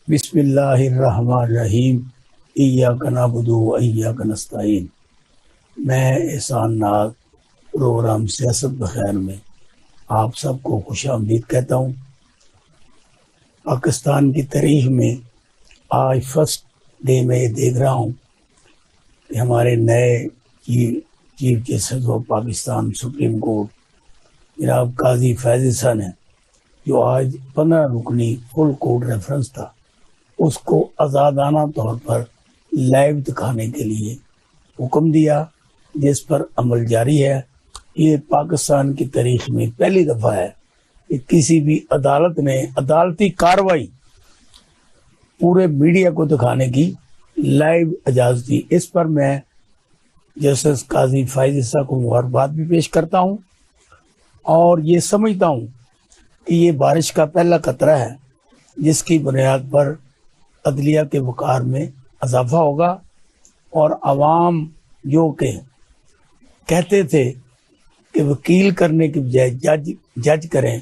बिस्मिल्लाहिर्रहमानिर्रहीम। इय्याका नअबुदु व इय्याका नस्तईन। मैं एहसान नाज प्रोग्राम सियासत बखैर में आप सबको खुशामदीद कहता हूँ। पाकिस्तान की तारीख में आज फर्स्ट डे में ये देख रहा हूँ कि हमारे नए chief justice of Pakistan supreme court जनाब काजी फैज़ हसन है, जो आज 15 रुकनी फुल कोर्ट रेफरेंस था, उसको आज़ादाना तौर पर लाइव दिखाने के लिए हुक्म दिया, जिस पर अमल जारी है। ये पाकिस्तान की तारीख में पहली दफ़ा है कि किसी भी अदालत ने अदालती कार्रवाई पूरे मीडिया को दिखाने की लाइव इजाज़त दी। इस पर मैं जस्टिस काजी फैज़ हसन को मुबारकबाद भी पेश करता हूँ और ये समझता हूँ कि ये बारिश का पहला कतरा है, जिसकी बुनियाद पर अदलिया के वक़ार में इजाफा होगा और आवाम जो के कहते थे कि वकील करने की बजाय जज करें,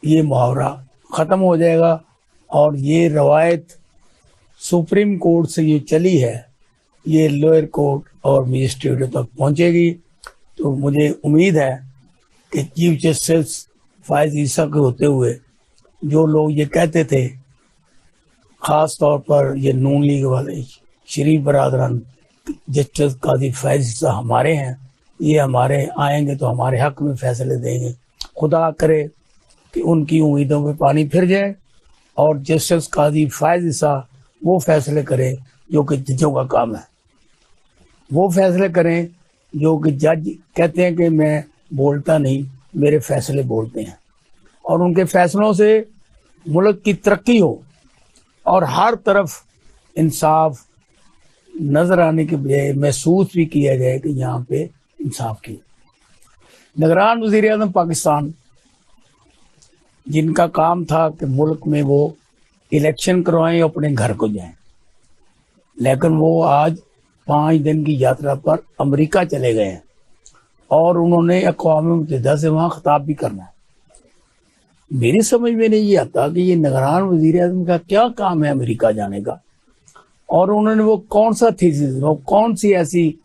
ये मुहावरा ख़त्म हो जाएगा और ये रवायत सुप्रीम कोर्ट से ये चली है, ये लोअर कोर्ट और मजिस्ट्रेटों तक पहुंचेगी। तो मुझे उम्मीद है कि चीफ जस्टिस फैज़ हसन के होते हुए जो लोग ये कहते थे, ख़ास तौर पर ये नून लीग वाले शरीफ बरादरान, जस्टिस काजी फैज़ हसन हमारे हैं, ये हमारे आएंगे तो हमारे हक़ में फ़ैसले देंगे। खुदा करे कि उनकी उम्मीदों पे पानी फिर जाए और जस्टिस काजी फैज़ हसन वो फ़ैसले करें जो कि जजों का काम है। वो फ़ैसले करें जो कि जज कहते हैं कि मैं बोलता नहीं, मेरे फ़ैसले बोलते हैं, और उनके फ़ैसलों से मुल्क की तरक्की हो और हर तरफ इंसाफ नज़र आने के बजाय महसूस भी किया जाए कि यहाँ पे इंसाफ की। निगरान वज़ीर आज़म पाकिस्तान, जिनका काम था कि मुल्क में वो इलेक्शन करवाएं, अपने घर को जाएं, लेकिन वो आज 5 दिन की यात्रा पर अमेरिका चले गए हैं और उन्होंने अक़वाम मुत्तहिदा से वहाँ खिताब भी करना है। मेरी समझ में नहीं आता कि ये निगरान वज़ीर आज़म का क्या काम है अमेरिका जाने का, और उन्होंने वो कौन सा थीसिस, वो कौन सी ऐसी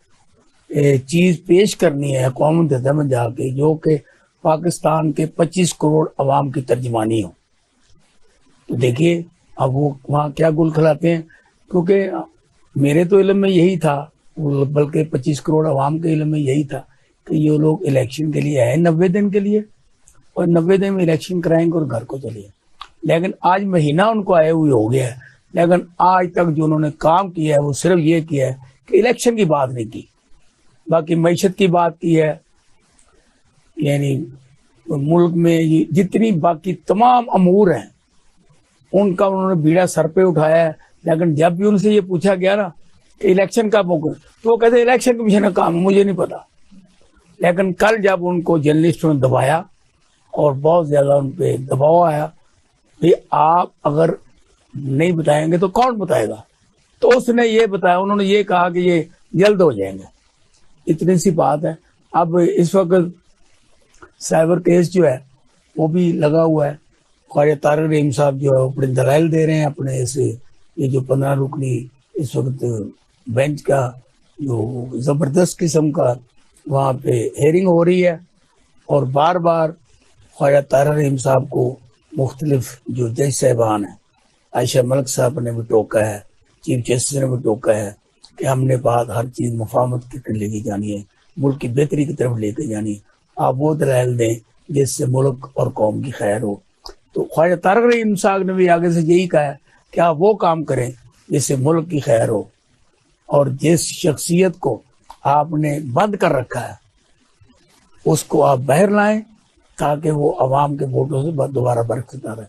चीज़ पेश करनी है अक़वाम मुत्तहिदा में जाके जो कि पाकिस्तान के 25 करोड़ अवाम की तर्जमानी हो। तो देखिए अब वो वहाँ क्या गुल खिलाते हैं, क्योंकि मेरे तो इल्म में यही था, बल्कि 25 करोड़ अवाम के इल्म में यही था कि ये लोग इलेक्शन के लिए आए 90 दिन के लिए और 90 दिन में इलेक्शन कराएंगे और घर को चलिए। लेकिन आज महीना उनको आए हुए हो गया है, लेकिन आज तक जो उन्होंने काम किया है वो सिर्फ ये किया है कि इलेक्शन की बात नहीं की, बाकी मईशत की बात की है। यानी मुल्क में जितनी बाकी तमाम अमूर हैं उनका उन्होंने बीड़ा सर पे उठाया है। लेकिन जब भी उनसे ये पूछा गया ना कि इलेक्शन कब होगा, तो वो कहते इलेक्शन के पीछे ना काम, मुझे नहीं पता। लेकिन कल जब उनको जर्नलिस्टों ने दबाया और बहुत ज़्यादा उन पर दबाव आया, भाई आप अगर नहीं बताएंगे तो कौन बताएगा, तो उसने ये बताया, उन्होंने ये कहा कि ये जल्द हो जाएंगे, इतनी सी बात है। अब इस वक्त साइबर केस जो है वो भी लगा हुआ है। ख्वाजा तारिक रहीम साहब जो है अपने दलाइल दे रहे हैं अपने ऐसे, ये जो 15 रुकनी इस वक्त बेंच का जो ज़बरदस्त किस्म का वहाँ पे हेयरिंग हो रही है, और बार बार ख्वाजा तारिक रहीम साहब को मुख्तलिफ जो जज साहबान हैं, आयशा मलिक साहब ने भी टोका है, चीफ जस्टिस ने भी टोका है कि हमने बात हर चीज़ मुफाहमत की लेके जानी है, मुल्क की बेहतरी की तरफ लेके जानी है। आप वो दलाइल दें जिससे मुल्क और कौम की खैर हो। तो ख्वाजा तारिक रहीम साहब ने भी आगे से यही कहा है कि आप वो काम करें जिससे मुल्क की खैर हो, और जिस शख्सियत को आपने बंद कर रखा है उसको आप बाहर लाएं ताकि वो अवाम के वोटों से दोबारा बरकरार रहे।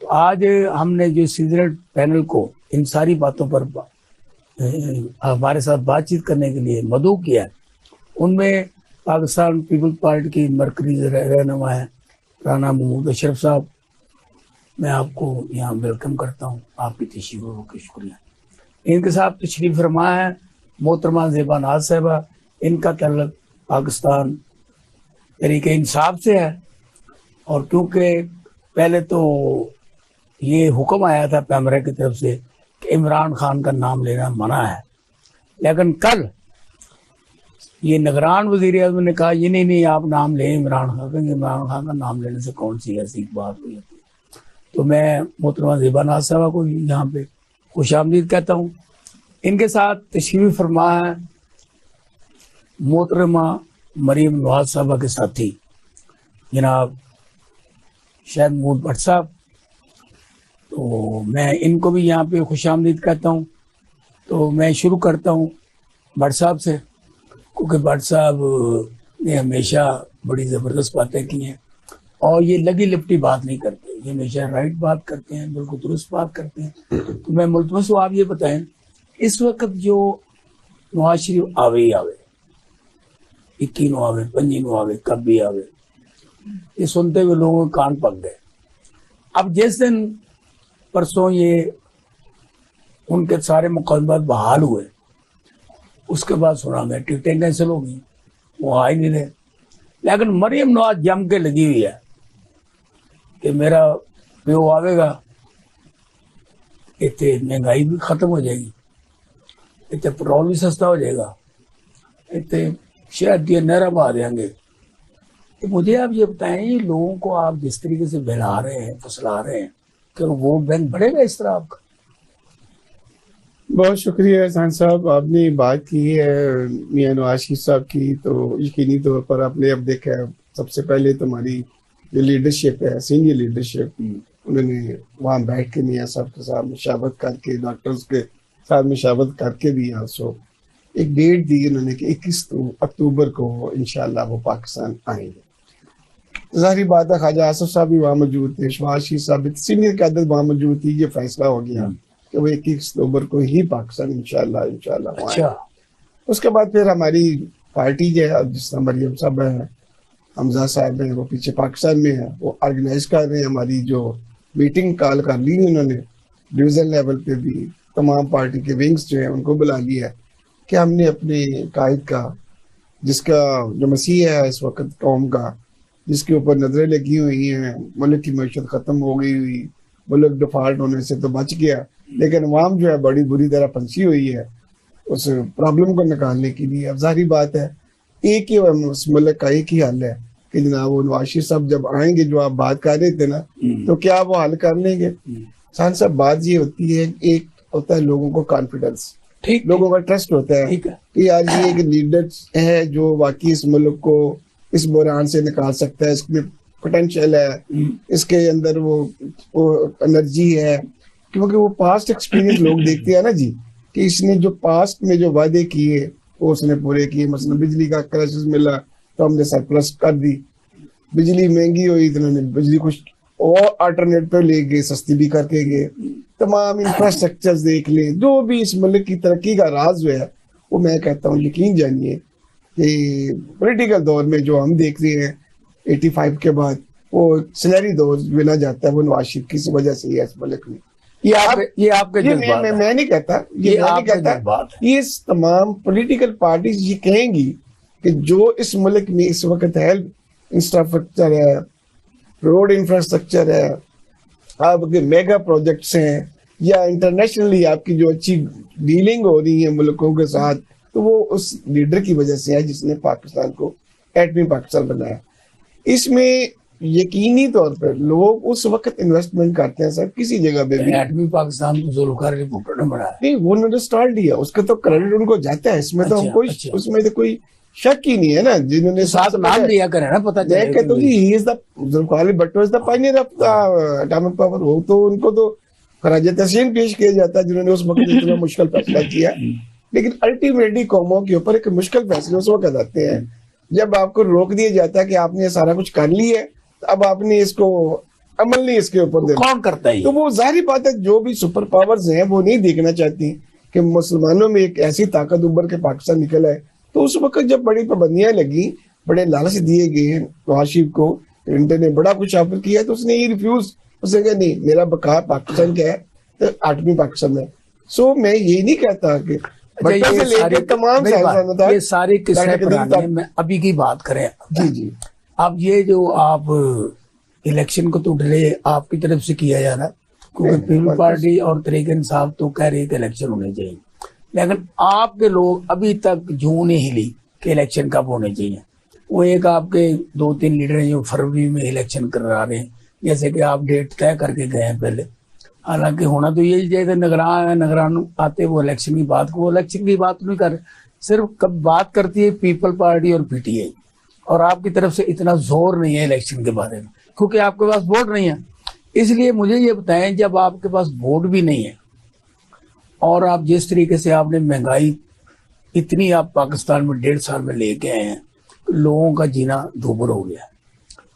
तो आज हमने जो सीजरेट पैनल को इन सारी बातों पर हमारे साथ बातचीत करने के लिए मदऊ किया है, उनमें पाकिस्तान पीपल्स पार्टी की मरकज़ी रहनुमा है राना महमूद अशरफ साहब, मैं आपको यहाँ वेलकम करता हूँ, आपकी तशरीफ़ का शुक्रिया। इनके साथ तशरीफ़ फरमा है मोहतरमा ज़ेबा नाज साहिबा, इनका तल्लुक़ पाकिस्तान तरीके इंसाफ से है, और क्योंकि पहले तो ये हुक्म आया था पैमरा की तरफ से कि इमरान खान का नाम लेना मना है, लेकिन कल ये निगरान वजीर आज़म ने कहा ये नहीं आप नाम लें इमरान खान का, इमरान खान का नाम लेने से कौन सी ऐसी बात हुई। तो मैं मोहतरमा ज़ेबा नाज़ साहबा को यहाँ पे खुशामदीद कहता हूँ। इनके साथ तशरीफ़ फरमा है मोहतरमा मरीम नवाज साहबा के साथी जनाब शायद महमूद भट्ट साहब, तो मैं इनको भी यहाँ पे खुशामदीद कहता हूँ। तो मैं शुरू करता हूँ भट्ट साहब से, क्योंकि भट्ट साहब ने हमेशा बड़ी ज़बरदस्त बातें की हैं और ये लगी लिपटी बात नहीं करते, ये हमेशा राइट बात करते हैं, बिल्कुल दुरुस्त बात करते हैं। तो मैं मुल्तमस हूँ आप ये बताएं इस वक्त जो नवाज शरीफ आवे ही आवे, 21 आवे 25 आवे कब भी आवे, ये सुनते हुए लोगों के कान पक गए। अब जिस दिन परसों ये उनके सारे मुकदमात बहाल हुए उसके बाद सुना मैं टिकटें कैंसिल हो गई, वो आ ही नहीं रहे। लेकिन मरीम नवाज जम के लगी हुई है कि मेरा प्यो आवेगा, इतने महंगाई भी खत्म हो जाएगी, इतने पेट्रोल भी सस्ता हो जाएगा, इतने शायद ये नहरा बहा देंगे। तो मुझे आप ये बताएं ये लोगों को आप जिस तरीके से बहला रहे हैं फुसला रहे हैं कि वोट बैंक बढ़ेगा इस तरह आपका? बहुत शुक्रिया एहसान साहब, आपने बात की है मियां नवाज शरीफ साहब की, तो यकीनी तौर पर आपने अब देखा है सबसे पहले तो हमारी जो लीडरशिप है, सीनियर लीडरशिप, उन्होंने वहाँ बैठ के मियां साहब के साथ मशावत करके, डॉक्टर्स के साथ मशावत करके भी सो एक डेट दी उन्होंने कि 21 अक्टूबर को इंशाल्लाह वो पाकिस्तान आएंगे। जाहिर बात है ख्वाजा आसिफ साहब भी वहाँ मौजूद थे, शहबाज शरीफ साहब सीनियर क़यादत वहाँ मौजूद थी। ये फैसला हो गया कि वो 21 अक्टूबर को ही पाकिस्तान इंशाल्लाह अच्छा। उसके बाद फिर हमारी पार्टी जो है जिस तरह मरियम साहब है, हमजा साहब है, वो पीछे पाकिस्तान में है, वो ऑर्गेनाइज कर रहे हैं। हमारी जो मीटिंग कॉल कर ली उन्होंने डिवीजन लेवल पे भी तमाम पार्टी के विंग्स जो है उनको बुला लिया कि हमने अपने कायद का, जिसका जो मसीह है इस वक्त कौम का, जिसके ऊपर नजरें लगी हुई हैं, मुल्क की मैशत ख़त्म हो गई हुई, मुल्क डिफॉल्ट होने से तो बच गया, लेकिन अवाम जो है बड़ी बुरी तरह फंसी हुई है उस प्रॉब्लम को निकालने के लिए। अब जाहिर बात है एक ही उस मुल्क का एक ही हल है कि जनाब वो नवाज शरीफ साहब जब आएंगे, जो आप बात कर रहे थे ना, तो क्या वो हल कर लेंगे? सान साहब बात ये होती है, एक होता है लोगों को कॉन्फिडेंस, ठीक, लोगों का ट्रस्ट होता है कि यार ये एक लीडर है जो वाकई इस मुल्क को इस बुरान से निकाल सकता है, इसमें पोटेंशियल है, इसके अंदर वो एनर्जी है, क्योंकि वो पास्ट एक्सपीरियंस लोग देखते हैं ना जी कि इसने जो पास्ट में जो वादे किए वो उसने पूरे किए। मसलन बिजली का क्राइसिस मिला तो हमने सरप्लस कर दी, बिजली महंगी हुई तो उन्होंने बिजली कुछ और अल्टरनेट पे ले गए, सस्ती भी करके गए। तमाम इंफ्रास्ट्रक्चर देख ले, जो भी इस मुल्क की तरक्की का राज जो है वो मैं कहता हूँ यकीन जानिए कि पॉलिटिकल दौर में जो हम देख रहे हैं 85 के बाद वो सुनहरी दौर मिला जाता है, वो नवाज शरीफ की वजह से ही है इस मुल्क में। ये आपके मैं नहीं कहता, ये तमाम पॉलिटिकल पार्टीज ये कहेंगी कि जो इस मुल्क में इस वक्त हेल्थ इंफ्रास्ट्रक्चर है, रोड इंफ्रास्ट्रक्चर है, आपके मेगा प्रोजेक्ट्स हैं, या इंटरनेशनली आपकी जो अच्छी डीलिंग हो रही है मुल्कों के साथ, तो वो उस लीडर की वजह से है जिसने पाकिस्तान को एटमी पाकिस्तान बनाया। इसमें यकीनी तौर पर लोग उस वक्त इन्वेस्टमेंट करते हैं सर, किसी जगह पे भी। एटमी पाकिस्तान को जुल्फ़िकार अली भुट्टो ने बनाया नहीं, वो उन्होंने स्टार्ट दिया, उसका तो क्रेडिट उनको जाता है, इसमें तो हम कोई उसमें तो कोई शक ही नहीं है ना, जिन्होंने साथ नाम दिया करे ना, पता चले कहते हो जी he is the Zulfikar Ali Bhutto is the pioneer of the atomic power. वो तो उनको तो खराज तहसीन पेश किया जाता है जिन्होंने उस वक्त इतना मुश्किल फैसला किया। लेकिन अल्टीमेटली कौमों के ऊपर एक मुश्किल फैसले उस वक्त आते हैं जब आपको रोक दिया जाता है कि आपने सारा कुछ कर लिया है, अब आपने इसको अमल नहीं इसके ऊपर देना। कौन करता है? तो वो जाहिर बात है जो भी सुपर पावर्स हैं वो नहीं देखना चाहती कि मुसलमानों में एक ऐसी ताकत उभर के पाकिस्तान निकला है। तो उस वक्त जब बड़ी पाबंदियां लगी, बड़े लालच दिए गए नवाज शरीफ को, क्लिंटन ने बड़ा कुछ ऑफर किया तो उसने ये रिफ्यूज, उसने कहा नहीं मेरा बका पाकिस्तान का है, तो आठवीं पाकिस्तान है। सो मैं ये नहीं कहता कि तमाम ये सारी किस्से पुराने, मैं अभी की बात करें जी। अब ये जो आप इलेक्शन को तो डिले आपकी तरफ से किया जा रहा है, क्योंकि पीपल पार्टी और तहरीक इंसाफ तो कह रही है कि इलेक्शन होने चाहिए, लेकिन आपके लोग अभी तक जून नहीं हिली कि इलेक्शन कब होने चाहिए। वो एक आपके 2-3 लीडर हैं जो फरवरी में इलेक्शन करा रहे हैं, जैसे कि आप डेट तय करके गए हैं पहले। हालांकि होना तो यही चाहिए था, निगरान आते वो इलेक्शन की बात को, वो इलेक्शन की बात नहीं कर रहे, सिर्फ कब बात करती है पीपल पार्टी और पीटीआई, और आपकी तरफ से इतना जोर नहीं है इलेक्शन के बारे में, क्योंकि आपके पास वोट नहीं है। इसलिए मुझे ये बताएं, जब आपके पास वोट भी नहीं है और आप जिस तरीके से आपने महंगाई इतनी आप पाकिस्तान में 1.5 साल में लेके आए हैं, लोगों का जीना दूभर हो गया,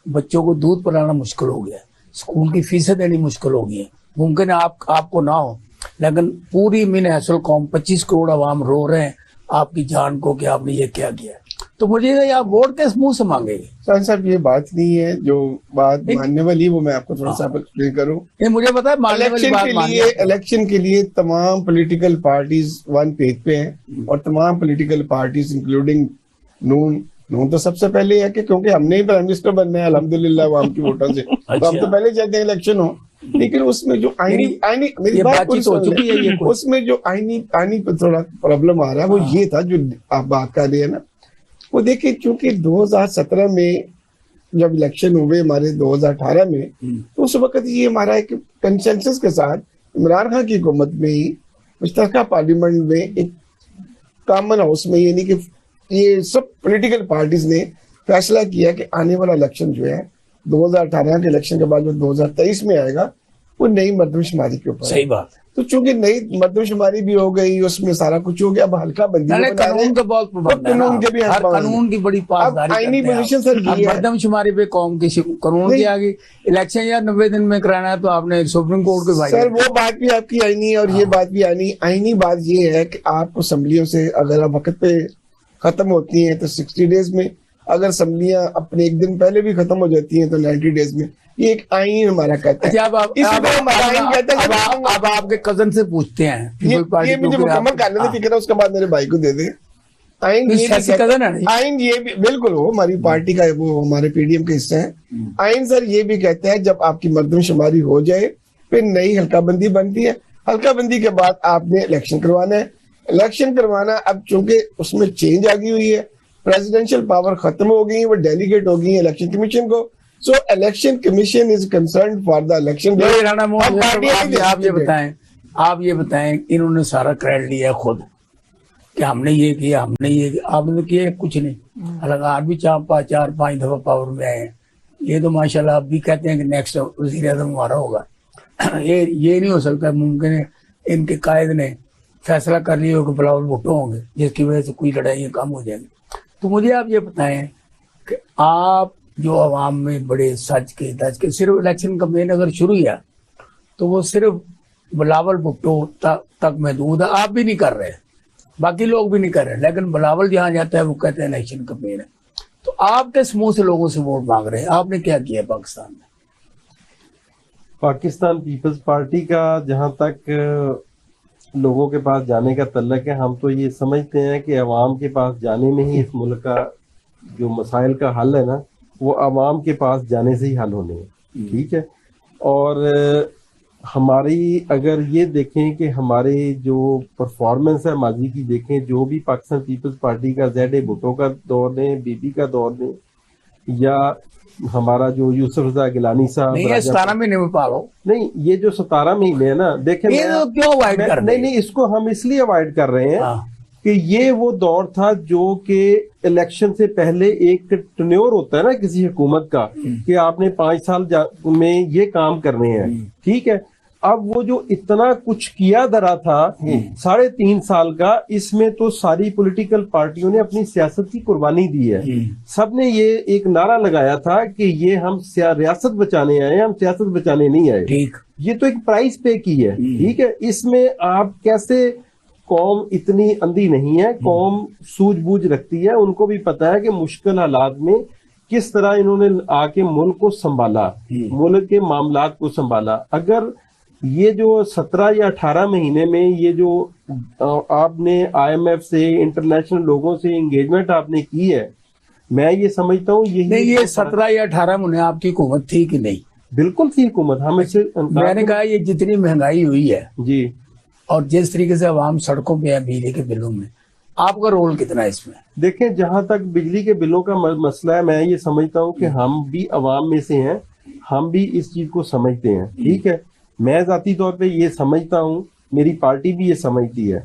बच्चों को दूध पिलाना मुश्किल हो गया, स्कूल की फीसें देनी मुश्किल हो गई है। मुमकिन है आपको ना हो, लेकिन पूरी मिन हैसल कौम 25 करोड़ आवाम रो रहे हैं आपकी जान को कि आपने ये क्या किया। तो मुझे आप वोट किस मुंह से मांगेंगे? शान साहब ये बात नहीं है, जो बात मानने वाली वो मैं आपको थोड़ा सा एक्सप्लेन करूं। ये मुझे पता है, मानने वाली बात इलेक्शन के लिए तमाम पॉलिटिकल पार्टीज वन पेज पे हैं, और तमाम पॉलिटिकल पार्टीज इंक्लूडिंग नून तो सबसे पहले है कि क्योंकि हमने ही प्राइम मिनिस्टर बनना है अल्हम्दुलिल्लाह आवाम की वोटों से। तो हम तो पहले चाहते हैं इलेक्शन हो, लेकिन उसमें जो आईनी मेरी बात पूरी सुन लें, उसमें जो आईनी पर थोड़ा प्रॉब्लम आ रहा है वो ये था जो आप बात कर रहे हैं ना। वो देखिए, क्योंकि 2017 में जब इलेक्शन हुए हमारे 2018 में, तो उस वक्त ये हमारा एक कंसेंसस के साथ इमरान खान की हुकूमत में ही मुश्तरका पार्लियामेंट में एक कॉमन हाउस में, यानी कि ये सब पॉलिटिकल पार्टीज ने फैसला किया कि आने वाला इलेक्शन जो है 2018 के इलेक्शन के बाद जो 2023 में आएगा वो नई मरदमशुमारी के ऊपर। सही बात। तो चूंकि नई मरदमशुमारी भी हो गई, उसमें सारा कुछ हो गया, अब हल्का बंदी कानून का बहुत कानून के भी कानून की बड़ी पासदारी आईनी पोजीशन सर ये है। मरदमशुमारी पे कौम की कानून की आगे इलेक्शन या 90 दिन में कराना है तो आपने सुप्रीम कोर्ट के भाई। सर वो बात भी आपकी आईनी और ये बात भी आईनी बात ये है कि आपको असम्बलियों से अगर वक्त पे खत्म होती हैं तो 60 डेज में, अगर असम्बलियां अपने एक दिन पहले भी खत्म हो जाती हैं तो 90 डेज में। ये एक आईन हमारा कहता है। अब आपके कजन से पूछते हैं, ये मुझे मुकम्मल करने से फिक्र है, उसके बाद मेरे भाई को दे दे। आईन ये भी बिल्कुल हो हमारी पार्टी का, वो हमारे पीडीएम के हिस्से है। आईन सर ये भी कहता है जब आपकी मरदमशुमारी हो जाए फिर नई हल्काबंदी बनती है, हल्काबंदी के बाद आपने इलेक्शन करवाना है। इलेक्शन करवाना, अब चूंकि उसमें चेंज आ गई हुई है, प्रेसिडेंशियल पावर खत्म हो गई, वो डेलीगेट हो गई है इलेक्शन कमीशन को। So election commission is concern for the election. आप ये बताएं इन्होंने सारा क्रेडिट लिया खुद कि हमने ये किया, आपने किया कुछ नहीं। हालांकि आप भी 4-5 दफा पावर में आए हैं, ये तो माशाल्लाह आप भी कहते हैं कि नेक्स्ट वज़ीर आज़म हमारा होगा। ये नहीं हो सकता, मुमकिन है इनके कायद ने फैसला कर लिया हो कि बिलावल भुट्टो होंगे, जिसकी वजह से कोई लड़ाई कम हो जाएगी। तो मुझे आप ये बताएं कि आप जो आवाम में बड़े सच के दज के सिर्फ इलेक्शन कैंपेन अगर शुरू किया तो वो सिर्फ बिलावल भुट्टो तक महदूद है। आप भी नहीं कर रहे, बाकी लोग भी नहीं कर रहे, लेकिन बिलावल जहाँ जाता है वो कहते हैं इलेक्शन कैंपेन है। तो आप किस मुंह से लोगों से वोट मांग रहे हैं? आपने क्या किया पाकिस्तान में? पाकिस्तान पीपल्स पार्टी का जहां तक लोगों के पास जाने का तल्लक है, हम तो ये समझते हैं कि अवाम के पास जाने में ही इस मुल्क का जो मसाइल का हल है ना, वो अवाम के पास जाने से ही हल होने हैं। ठीक है। और हमारी अगर ये देखें कि हमारे जो परफॉर्मेंस है माजी की देखें, जो भी पाकिस्तान पीपल्स पार्टी का ZA भुट्टो का दौर दें, बीबी का दौर दें, या हमारा जो यूसुफ रजा गिलानी साहब, नहीं 17 महीने में पालो, नहीं ये जो 17 महीने है ना, देखें ये तो क्यों अवॉइड कर रहे हैं? नहीं, इसको हम इसलिए अवॉइड कर रहे हैं कि ये वो दौर था जो कि इलेक्शन से पहले एक टन्योर होता है ना किसी हुकूमत का, कि आपने 5 साल में ये काम करने हैं। ठीक है। अब वो जो इतना कुछ किया धरा था 3.5 साल का, इसमें तो सारी पॉलिटिकल पार्टियों ने अपनी सियासत की कुर्बानी दी है। सबने ये एक नारा लगाया था कि ये हम रियासत बचाने आए, हम सियासत बचाने नहीं आए। ठीक। ये तो एक प्राइस पे की है। ठीक है। इसमें आप कैसे, कौम इतनी अंधी नहीं है, कौम सूझबूझ रखती है, उनको भी पता है कि मुश्किल हालात में किस तरह इन्होंने आके मुल्क को संभाला, मुल्क के मामलात को संभाला। अगर ये जो 17 या 18 महीने में ये जो आपने IMF से, इंटरनेशनल लोगों से एंगेजमेंट आपने की है, मैं ये समझता हूँ यही। नहीं, ये 17 या 18 महीने आपकी हुकूमत थी कि नहीं? बिल्कुल थी हुकूमत, हम इससे मैंने कहा ये जितनी महंगाई हुई है जी। और जिस तरीके से आवाम सड़कों पे है बिजली के बिलों में, आपका रोल कितना है इसमें? देखें, जहां तक बिजली के बिलों का मसला है, मैं ये समझता हूँ कि हम भी अवाम में से हैं, हम भी इस चीज को समझते हैं, ठीक है। मैं जाती तौर पे ये समझता हूँ, मेरी पार्टी भी ये समझती है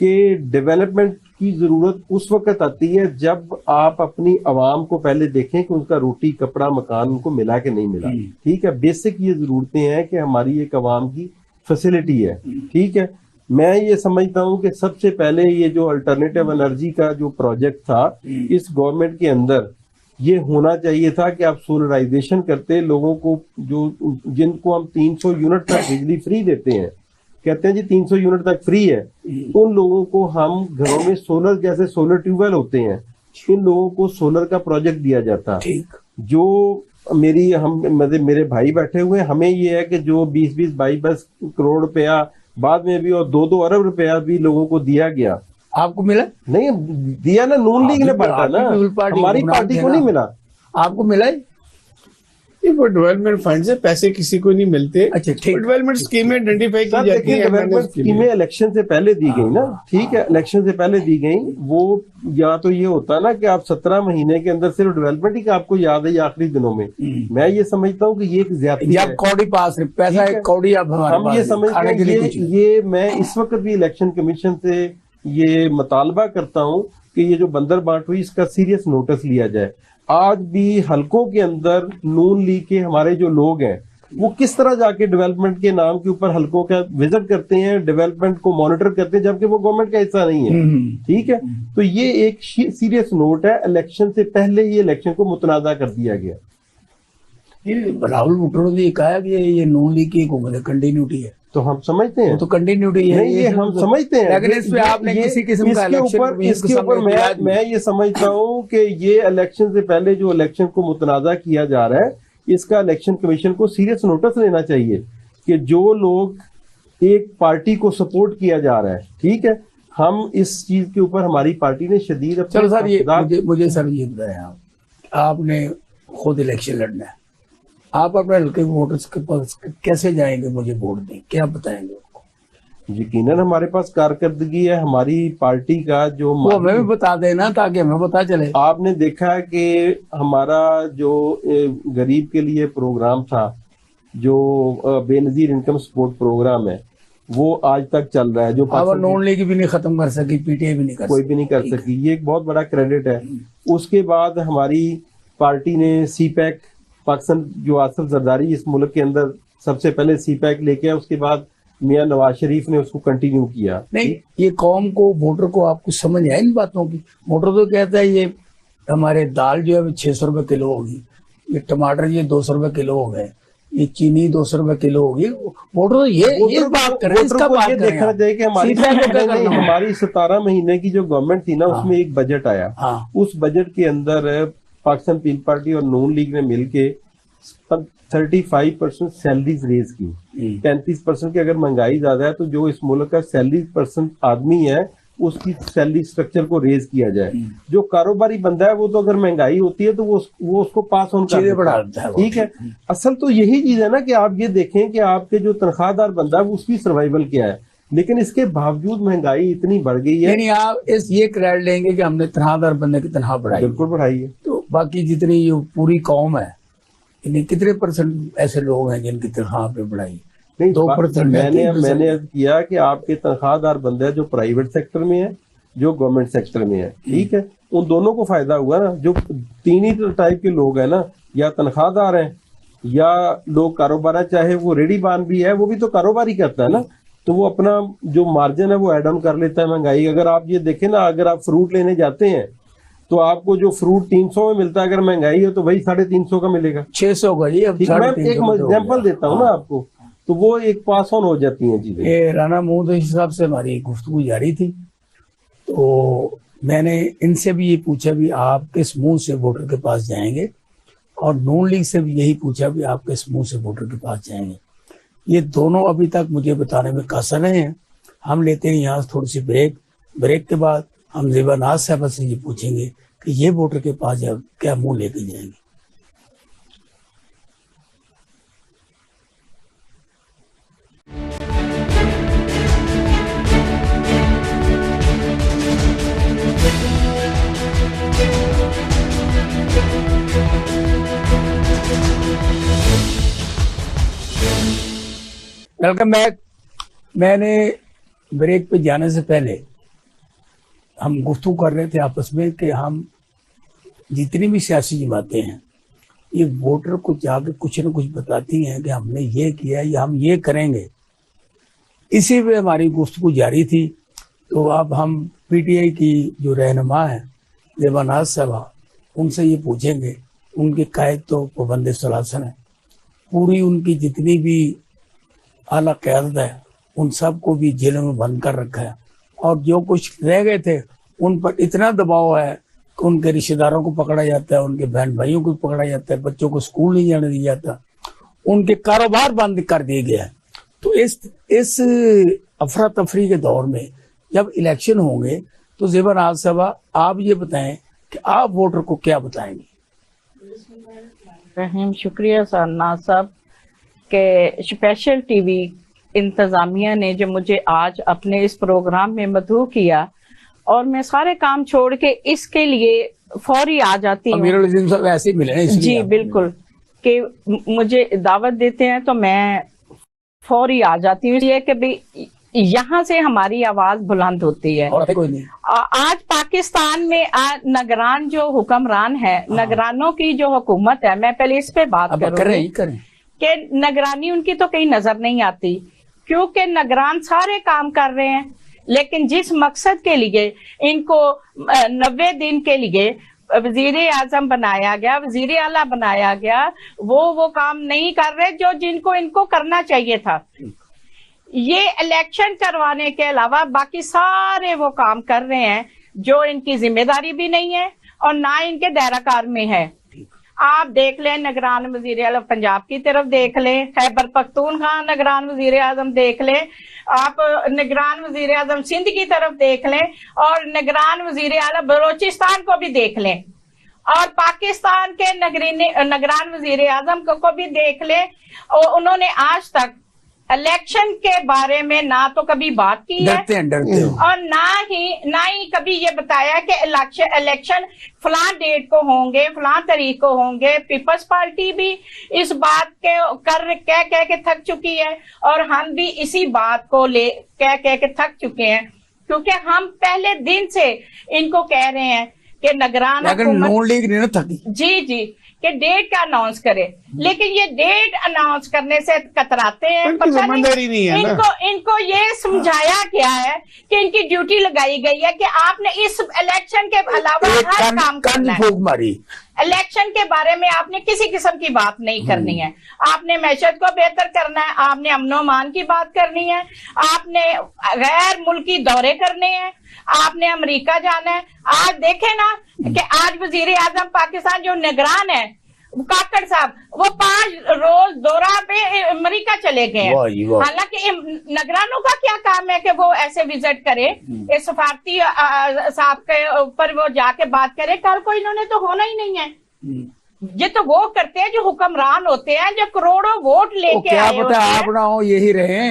कि डेवलपमेंट की जरूरत उस वक्त आती है जब आप अपनी अवाम को पहले देखें कि उनका रोटी कपड़ा मकान उनको मिला कि नहीं मिला, ठीक है। बेसिक ये जरूरतें हैं कि हमारी एक अवाम की फैसिलिटी है, ठीक है। मैं ये समझता हूँ कि सबसे पहले ये जो अल्टरनेटिव एनर्जी का जो प्रोजेक्ट था इस गवर्नमेंट के अंदर ये होना चाहिए था कि आप सोलराइजेशन करते, लोगों को जो जिनको हम 300 यूनिट तक बिजली फ्री देते हैं, कहते हैं जी 300 यूनिट तक फ्री है, उन लोगों को हम घरों में सोलर, जैसे सोलर ट्यूबवेल होते हैं, इन लोगों को सोलर का प्रोजेक्ट दिया जाता। जो मेरे भाई बैठे हुए हैं, हमें ये है कि जो 20-20 22 करोड़ रुपया बाद में भी और 2-2 अरब रुपया भी लोगों को दिया गया। आपको मिला? नहीं दिया ना, नून लीग ने बांटा ना, हमारी पार्टी को नहीं मिला। आपको मिला है? वो डेवलपमेंट फंड से पैसे किसी को नहीं मिलते। अच्छा ठीक। डेवलपमेंट स्कीमें आइडेंटिफाई की जाती है। डेवलपमेंट स्कीमें इलेक्शन से पहले दी गई ना, ठीक है, इलेक्शन से पहले दी गई। वो या तो ये होता ना कि आप 17 महीने के अंदर सिर्फ डेवलपमेंट ही का आपको याद है आखिरी दिनों में। मैं ये समझता हूँ कि ये एक ज्यादती है। कौड़ी पास पैसा है, कौड़ी आप हम ये समझते हैं ये मैं इस वक्त भी इलेक्शन कमीशन से ये मुतालबा करता हूँ कि ये जो बंदर बांट हुई इसका सीरियस नोटिस लिया जाए। आज भी हलकों के अंदर नून लीग के हमारे जो लोग हैं वो किस तरह जाके डेवलपमेंट के नाम के ऊपर हलकों का विजिट करते हैं, डेवलपमेंट को मॉनिटर करते हैं, जबकि वो गवर्नमेंट का हिस्सा नहीं है, ठीक है। तो ये एक सीरियस नोट है, इलेक्शन से पहले ये इलेक्शन को मुतनाज़ा कर दिया गया। राहुल भुट्टो ने कहा कि ये नून लीग की हुकूमत कंटिन्यूटी है, तो हम समझते हैं, तो कंटिन्यूटी है, नहीं ये हम समझते हैं, लेकिन इस पे आपने किसी किस्म का इसके ऊपर मैं ये समझता हूँ कि ये इलेक्शन से पहले जो इलेक्शन को मुतनाज़ा किया जा रहा है, इसका इलेक्शन कमीशन को सीरियस नोटिस लेना चाहिए कि जो लोग एक पार्टी को सपोर्ट किया जा रहा है, ठीक है, हम इस चीज के ऊपर हमारी पार्टी ने शदीद। चलो सर, ये मुझे सर ये बताएं, आपने खुद इलेक्शन लड़ना है, आप अपने हल्के वोटर्स के पास कैसे जाएंगे, मुझे वोट दें, क्या बताएंगे उनको? यकीनन हमारे पास कारकर्दगी है, हमारी पार्टी का जो वो हमें भी बता देना ताकि हमें पता चले। आपने देखा कि हमारा जो गरीब के लिए प्रोग्राम था, जो बेनजीर इनकम सपोर्ट प्रोग्राम है, वो आज तक चल रहा है। जो नॉन लीग भी नहीं खत्म कर सकी, पीटीआई भी नहीं कर कोई भी नहीं कर सकी, ये एक बहुत बड़ा क्रेडिट है। उसके बाद हमारी पार्टी ने सीपैक, पाकिस्तान जो आसिफ जरदारी इस मुल्क के अंदर सबसे पहले सीपैक लेके आया, उसके बाद मियां नवाज शरीफ ने उसको कंटिन्यू किया। नहीं, ये कौम को, वोटर को आपको समझ आया इन बातों की? वोटर तो कहता है ये हमारे दाल जो है 600 रुपए किलो होगी, ये टमाटर ये 200 रुपए किलो हो गए, ये चीनी 200 रुपए किलो होगी। वोटर तो ये बात कर रहे हैं, इसका बात कर रहे हैं। देखना चाहिए कि हमारी 17 महीने की जो गवर्नमेंट थी ना, उसमें एक बजट आया, उस बजट के अंदर पाकिस्तान पीपल्स पार्टी और नून लीग ने मिलके 35% सैलरीज रेज की। 35% की अगर महंगाई ज्यादा है तो जो इस मुल्क का सैलरी पर्सन आदमी है उसकी सैलरी स्ट्रक्चर को रेज किया जाए। जो कारोबारी बंदा है वो तो अगर महंगाई होती है तो वो उसको पास ऑन कर देता है, ठीक है। असल तो यही चीज है ना कि आप ये देखें कि आपके जो तनख्वाहदार बंदा है उसकी सर्वाइवल क्या है, लेकिन इसके बावजूद महंगाई इतनी बढ़ गई है। नहीं, आप ये क्रेडिट लेंगे कि हमने तनख्वाहदार बंदे की तनख्वाह बढ़ाई? बिल्कुल बढ़ाई है। तो बाकी जितनी पूरी कौम है, इन्हें कितने % ऐसे लोग हैं जिनकी तनख्वाह पे बढ़ाई? नहीं, 2%। मैंने किया कि आपके तनख्वाहदार बंदे जो प्राइवेट सेक्टर में है, जो गवर्नमेंट सेक्टर में है, ठीक है, उन दोनों को फायदा हुआ ना। जो 3 ही टाइप के लोग हैं ना, या तनख्वाहदार हैं या लोग कारोबार, चाहे वो रेडी बान भी है, वो भी तो कारोबार ही करता है ना, तो वो अपना जो मार्जिन है वो एड ऑन कर लेता है महंगाई। अगर आप ये देखें ना, अगर आप फ्रूट लेने जाते हैं तो आपको जो फ्रूट 300 में मिलता है, अगर महंगाई है तो वही 350 का मिलेगा, 600 का। जी अब मैं एक एग्जाम्पल देता हूँ ना आपको, तो वो एक पास ऑन हो जाती है चीजें। ये राना मोहम्मद साहब से हमारी गुफ्तगू जारी थी, तो मैंने इनसे भी ये पूछा भी आप किस मुंह से वोटर के पास जाएंगे, और नून लीग से भी यही पूछा भी आप किस मुंह से वोटर के पास जाएंगे। ये दोनों अभी तक मुझे बताने में कसर रहे हैं। हम लेते हैं यहाँ से थोड़ी सी ब्रेक के बाद हम ज़ेबानाज़ साहब से ये पूछेंगे कि ये वोटर के पास क्या मुंह लेके जाएंगे। Welcome back. मैंने ब्रेक पे जाने से पहले हम गुफ्तगू कर रहे थे आपस में कि हम जितनी भी सियासी जमातें हैं ये वोटर को जाके कुछ न कुछ बताती हैं कि हमने ये किया या हम ये करेंगे। इसी पे हमारी गुफ्तगू जारी थी। तो अब हम पीटीआई की जो रहनुमा है देवानाज साहबा, उनसे ये पूछेंगे। उनके कायद तो पाबंद सलासन है, पूरी उनकी जितनी भी आला क़यादत है उन सब को भी जेलों में बंद कर रखा है, और जो कुछ रह गए थे उन पर इतना दबाव है कि उनके रिश्तेदारों को पकड़ा जाता है, उनके बहन भाइयों को पकड़ा जाता है, बच्चों को स्कूल नहीं जाने दिया जाता, उनके कारोबार बंद कर दिए गया है। तो इस अफरा तफरी के दौर में जब इलेक्शन होंगे तो ज़ेबानाज साहबा आप ये बताएं कि आप वोटर को क्या बताएंगे? शुक्रिया सरनाज साहब के स्पेशल टीवी इंतजामिया ने जो मुझे आज अपने इस प्रोग्राम में मदऊ किया, और मैं सारे काम छोड़ के इसके लिए फौरी आ जाती हूँ। अमीरुल अज़ीम साहब ऐसे ही मिले हैं इसलिए जी बिल्कुल, कि मुझे दावत देते हैं तो मैं फौरी आ जाती हूँ, इसलिए कि भाई यहाँ से हमारी आवाज बुलंद होती है। और कोई नहीं। आज पाकिस्तान में नगरान जो हुक्मरान है, नगरानों की जो हुकूमत है, मैं पहले इस पे बात करूँ कि नगरानी उनकी तो कहीं नजर नहीं आती, क्योंकि नगरान सारे काम कर रहे हैं, लेकिन जिस मकसद के लिए इनको 90 दिन के लिए वजीर आजम बनाया गया, वजीर आला बनाया गया, वो काम नहीं कर रहे जो जिनको इनको करना चाहिए था। ये इलेक्शन करवाने के अलावा बाकी सारे वो काम कर रहे हैं जो इनकी जिम्मेदारी भी नहीं है और ना इनके दायरा कार में है। आप देख लें निगरान वजीर आज़म पंजाब की तरफ देख लें, खैबर पख्तूनख्वा निगरान वजीर आज़म देख लें, आप निगरान वजीर आज़म सिंध की तरफ देख लें, और निगरान वजीर आला बलोचिस्तान को भी देख लें, और पाकिस्तान के निगरान वजीर आज़म को भी देख लें। और उन्होंने आज तक इलेक्शन के बारे में ना तो कभी बात की है, डरते हो। और ना ही कभी ये बताया कि इलेक्शन फलां डेट को होंगे, फलां तारीख को होंगे। पीपल्स पार्टी भी इस बात के कह के थक चुकी है, और हम भी इसी बात को कह के थक चुके हैं, क्योंकि हम पहले दिन से इनको कह रहे हैं कि निगरान हुकूमत जी कि डेट का अनाउंस करे, लेकिन ये डेट अनाउंस करने से कतराते हैं। पता नहीं इनको ये समझाया गया है कि इनकी ड्यूटी लगाई गई है कि आपने इस इलेक्शन के अलावा हर काम करना है। इलेक्शन के बारे में आपने किसी किस्म की बात नहीं करनी है। आपने मैशत को बेहतर करना है, आपने अमनो मान की बात करनी है, आपने गैर मुल्की दौरे करने हैं, आपने अमेरिका जाना है। आज देखे ना कि आज वजीर आजम पाकिस्तान जो निगरान है काकड़ साहब, वो 5 रोज दौरा पे अमेरिका चले गए हैं। हालांकि निगरानों का क्या काम है कि वो ऐसे विजिट करे, इस सफारती साहब के ऊपर वो जाके बात करे। कल को इन्होंने तो होना ही नहीं है। ये तो वो करते हैं जो हुक्मरान होते हैं, जो करोड़ों वोट लेके आए होते हैं। आप ना हो यही रहे।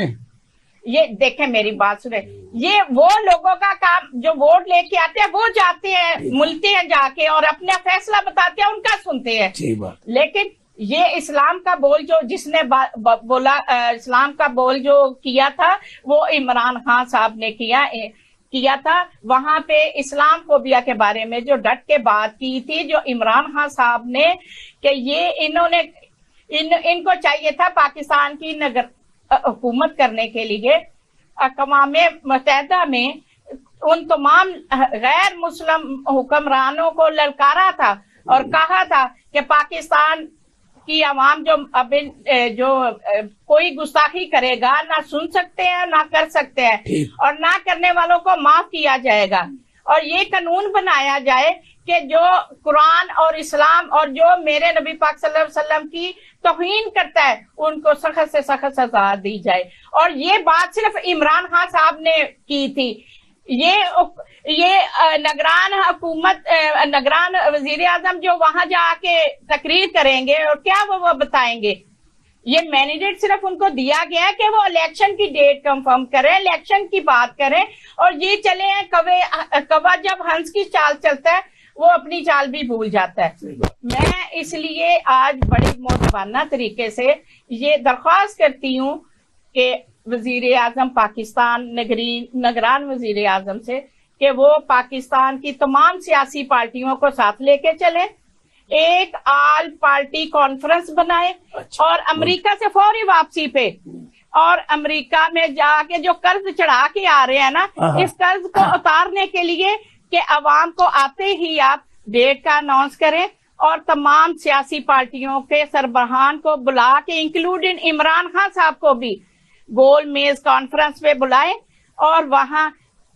ये देखें मेरी बात सुने, ये वो लोगों का काम जो वोट लेके आते हैं, वो जाते हैं मिलते हैं जाके और अपना फैसला बताते हैं, उनका सुनते हैं। लेकिन ये इस्लाम का बोल जो जिसने बोला, इस्लाम का बोल जो किया था वो इमरान खान साहब ने किया था। वहां पे इस्लाम फोबिया के बारे में जो डट के बात की थी जो इमरान खान साहब ने, कि ये इन्होंने इनको चाहिए था पाकिस्तान की हुकूमत करने के लिए अक़वाम मुत्तहिदा में उन तमाम गैर मुस्लिम हुक्मरानों को ललकारा था और कहा था कि पाकिस्तान की आवाम जो कोई गुस्ताखी करेगा ना सुन सकते हैं ना कर सकते हैं, और ना करने वालों को माफ किया जाएगा। और ये कानून बनाया जाए कि जो कुरान और इस्लाम और जो मेरे नबी पाक सल्लल्लाहु अलैहि वसल्लम की तौहीन करता है उनको सख्त से सख्त सजा दी जाए। और ये बात सिर्फ इमरान खान साहब ने की थी। ये निगरान हुकूमत, निगरान वजीर आजम जो वहां जाके तकरीर करेंगे और क्या वो बताएंगे, ये मैंडेट सिर्फ उनको दिया गया है कि वो इलेक्शन की डेट कंफर्म करें, इलेक्शन की बात करें। और ये चले हैं कौवा जब हंस की चाल चलता है वो अपनी चाल भी भूल जाता है। मैं इसलिए आज बड़ी मोहब्बाना तरीके से ये दरख्वास्त करती हूँ के वजीर आजम पाकिस्तान निगरान वजीर आजम से कि वो पाकिस्तान की तमाम सियासी पार्टियों को साथ लेके चले, एक आल पार्टी कॉन्फ्रेंस बनाए और अमेरिका से फौरी वापसी पे, और अमेरिका में जाके जो कर्ज चढ़ा के आ रहे हैं ना, इस कर्ज को उतारने के लिए कि अवाम को आते ही आप डेट का अनाउंस करें और तमाम सियासी पार्टियों के सरबराहान को बुला के, इंक्लूडिंग इमरान खान साहब को भी गोल मेज कॉन्फ्रेंस पे बुलाए और वहां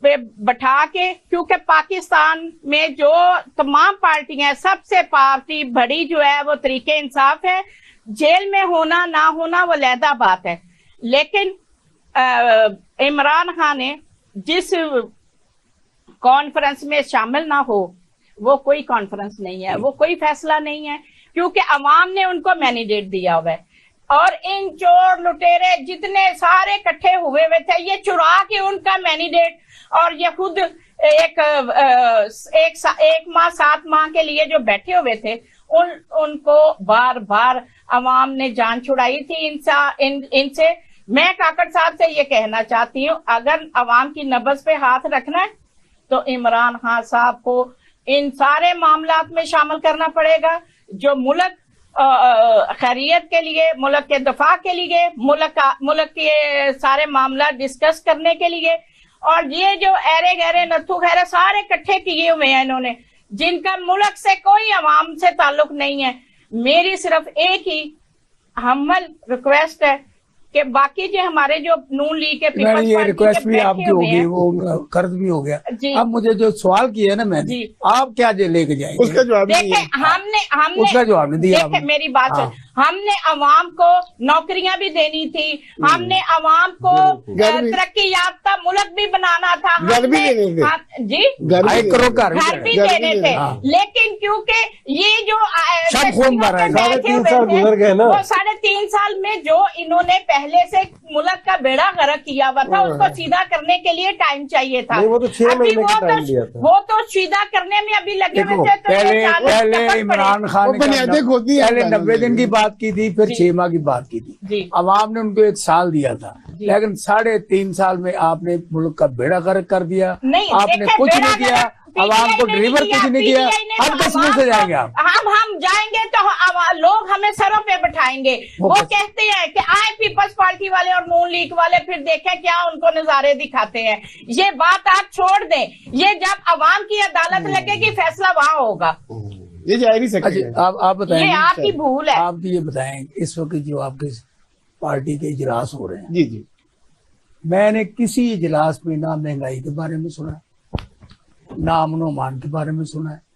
पे बैठा के, क्योंकि पाकिस्तान में जो तमाम पार्टियां, सबसे पार्टी बड़ी जो है वो तरीके इंसाफ है। जेल में होना ना होना वो अलहदा बात है, लेकिन इमरान खान ने जिस कॉन्फ्रेंस में शामिल ना हो, वो कोई कॉन्फ्रेंस नहीं है, वो कोई फैसला नहीं है, क्योंकि अवाम ने उनको मैंडेट दिया हुआ है। और इन चोर लुटेरे जितने सारे इकट्ठे हुए हुए थे, ये चुरा के उनका मैंडेट, और ये खुद एक माह 7 माह के लिए जो बैठे हुए थे, उनको बार बार अवाम ने जान छुड़ाई थी इनसे। मैं काकड़ साहब से ये कहना चाहती हूँ, अगर अवाम की नब्ज पे हाथ रखना है तो इमरान खान साहब को इन सारे मामलात में शामिल करना पड़ेगा, जो मुल्क खैरियत के लिए, मुल्क के दफा के लिए, मुल्क के सारे मामला डिस्कस करने के लिए। और ये जो ऐरे गहरे नथु खैरे सारे इकट्ठे किए हुए हैं इन्होंने, जिनका मुल्क से कोई अवाम से ताल्लुक नहीं है। मेरी सिर्फ एक ही हम्बल रिक्वेस्ट है कि बाकी जो हमारे जो नून लीग के पीपल्स ये पार्टी रिक्वेस्ट के भी बैठे आपकी हुए होगी, हैं, वो कर्ज भी हो गया। जी। अब मुझे जो सवाल किया है ना मैंने, आप क्या लेके जाएंगे? उसका जवाब नहीं देखे है। हमने उसका जवाब नहीं दिया देखे आपने। मेरी बात सुन, हमने अवाम को नौकरियां भी देनी थी, हमने अवाम को तरक्की याफ्ता मुल्क भी बनाना था, घर भी देने थे। जी एक करोड़ घर भी देने थे, लेकिन क्योंकि ये जो सब खून भरा है, 3.5 साल गुजर गए ना, वो 3.5 साल में जो इन्होंने पहले से मुल्क का बेड़ा गर्क किया हुआ था, उसको सीधा करने के लिए टाइम चाहिए था। नहीं, वो तो 6 महीने का टाइम दिया था। वो तो सीधा करने में अभी लगे हुए थे। तो पहले इमरान खान ने बुनियादें खोदी हैं। पहले 90 दिन की बात की थी, फिर 6 माह की बात की थी। जी। अवाम ने उनको 1 साल दिया था, लेकिन 3.5 साल में आपने मुल्क का बेड़ा गर्क कर दिया। नहीं, आपने कुछ नहीं किया, अवाम को डिलीवर कुछ नहीं किया। अब किस मुंह से जाएंगे आप? हम जाएंगे तो लोग हमें सरों पे बैठाएंगे। वो कहते हैं कि आए पीपल्स पार्टी वाले और नून लीग वाले, फिर देखें क्या उनको नजारे दिखाते हैं। ये बात आप छोड़ दें, ये जब अवाम की अदालत लगेगी फैसला वहां होगा। ये जा ही नहीं सकते। अच्छा, आप बताएं, ये आपकी भूल है। आप ये बताएं, इस वक्त जो आपके पार्टी के इजलास हो रहे हैं, जी जी, मैंने किसी इजलास में ना महंगाई के बारे में सुना, ना अमन-ओ-अमान के बारे में सुना है।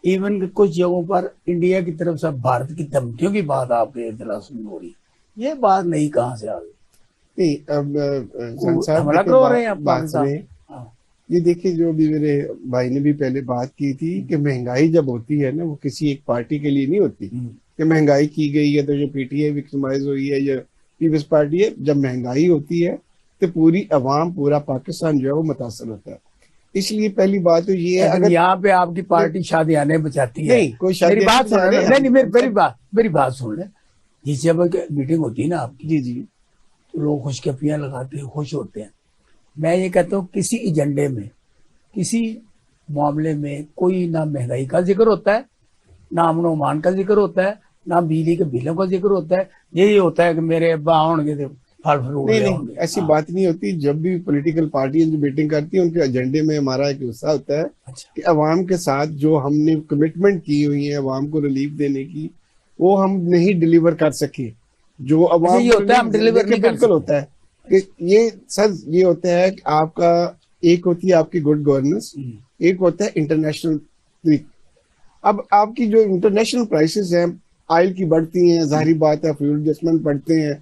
इवन कि कुछ जगहों पर इंडिया की तरफ से भारत की धमकियों की बात आपके इजलास में हो रही है। ये बात नहीं कहाँ से आ गई? नहीं, अब हमला करो रहे हैं आप बात पाकिस्तान। में ये देखिए, जो भी मेरे भाई ने भी पहले बात की थी कि महंगाई जब होती है ना, वो किसी एक पार्टी के लिए नहीं होती कि महंगाई की गई है तो जो पीटीआई विक्टिमाइज हुई है या पीपल्स पार्टी है। जब महंगाई होती है तो पूरी अवाम, पूरा पाकिस्तान जो है वो मुतासर होता है। इसलिए पहली बात तो ये है, अगर यहाँ पे आपकी पार्टी शादियाने बचाती है, नहीं कोई मेरी बात सुन ले, नहीं मेरी बात सुन ले। जिस जब मीटिंग होती है ना आपकी, जी जी, तो लोग खुशकपियां लगाते हैं, खुश होते हैं। मैं ये कहता हूँ किसी एजेंडे में, किसी मामले में कोई ना महंगाई का जिक्र होता है, ना अमन-ओ-अमान का जिक्र होता है, ना बिजली के बिलों का जिक्र होता है। यही होता है कि मेरे अब्बा होंगे तो फल फ्रूट नहीं ऐसी बात नहीं होती। जब भी पॉलिटिकल पार्टी जो मीटिंग करती है, उनके एजेंडे में हमारा एक हिस्सा होता है कि अवाम के साथ जो हमने कमिटमेंट की हुई है अवाम को रिलीफ देने की, वो हम नहीं डिलीवर कर सके। जो अवाम ये होता है, हम डिलीवर नहीं कर बिल्कुल होता है कि ये सर, ये होता है कि आपका एक होती है आपकी गुड गवर्नेंस, एक होता है इंटरनेशनल तरीक। अब आपकी जो इंटरनेशनल प्राइसेस हैं, ऑयल की बढ़ती हैं, जाहिर बात है फ्यूल एडजस्टमेंट बढ़ते हैं,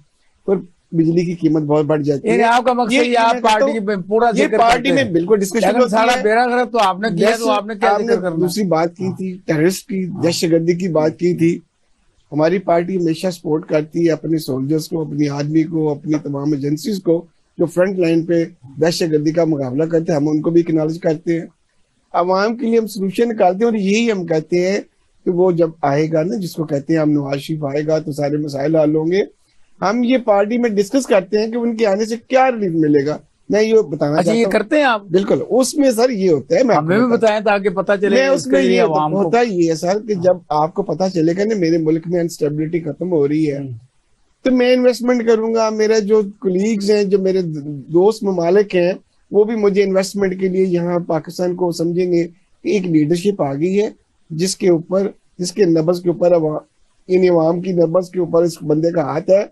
पर बिजली की कीमत बहुत बढ़ जाती है। आपका मकसद ये आप पार्टी की पूरा ये पार्टी में बिल्कुल डिस्कशन सारा बेड़ा गर्क तो आपने किया, तो आपने क्या जिक्र करना? दूसरी बात की थी टेररिस्ट की, दहशतगर्दी की बात की थी। हमारी पार्टी हमेशा सपोर्ट करती है अपने सोल्जर्स को, अपनी आर्मी को, अपनी तमाम एजेंसीज को जो फ्रंट लाइन पे दहशतगर्दी का मुकाबला करते हैं। हम उनको भी एक्नॉलेज करते हैं। अवाम के लिए हम सोल्यूशन निकालते हैं और यही हम कहते हैं कि वो जब आएगा ना, जिसको कहते हैं हम नवाज शरीफ आएगा तो सारे मसाइल हल होंगे। हम ये पार्टी में डिस्कस करते हैं कि उनके आने से क्या रिलीफ मिलेगा। मैं ये बताना अच्छा, चाहता ये हूं। करते हैं आप? बिल्कुल, उसमें सर ये होता है, मैं हमें भी बताएं ताकि पता चले। मैं उसमें ये आवाम को होता ये है सर कि जब आपको पता चलेगा ना मेरे मुल्क में अनस्टेबिलिटी खत्म हो रही है, तो मैं इन्वेस्टमेंट करूंगा। मेरे जो कुलीग्स हैं, जो मेरे दोस्त ममालिक हैं, वो भी मुझे इन्वेस्टमेंट के लिए यहाँ पाकिस्तान को समझेंगे कि एक लीडरशिप आ गई है जिसके ऊपर, जिसके नब्ज के ऊपर, इन अवाम की नब्ज के ऊपर इस बंदे का हाथ है,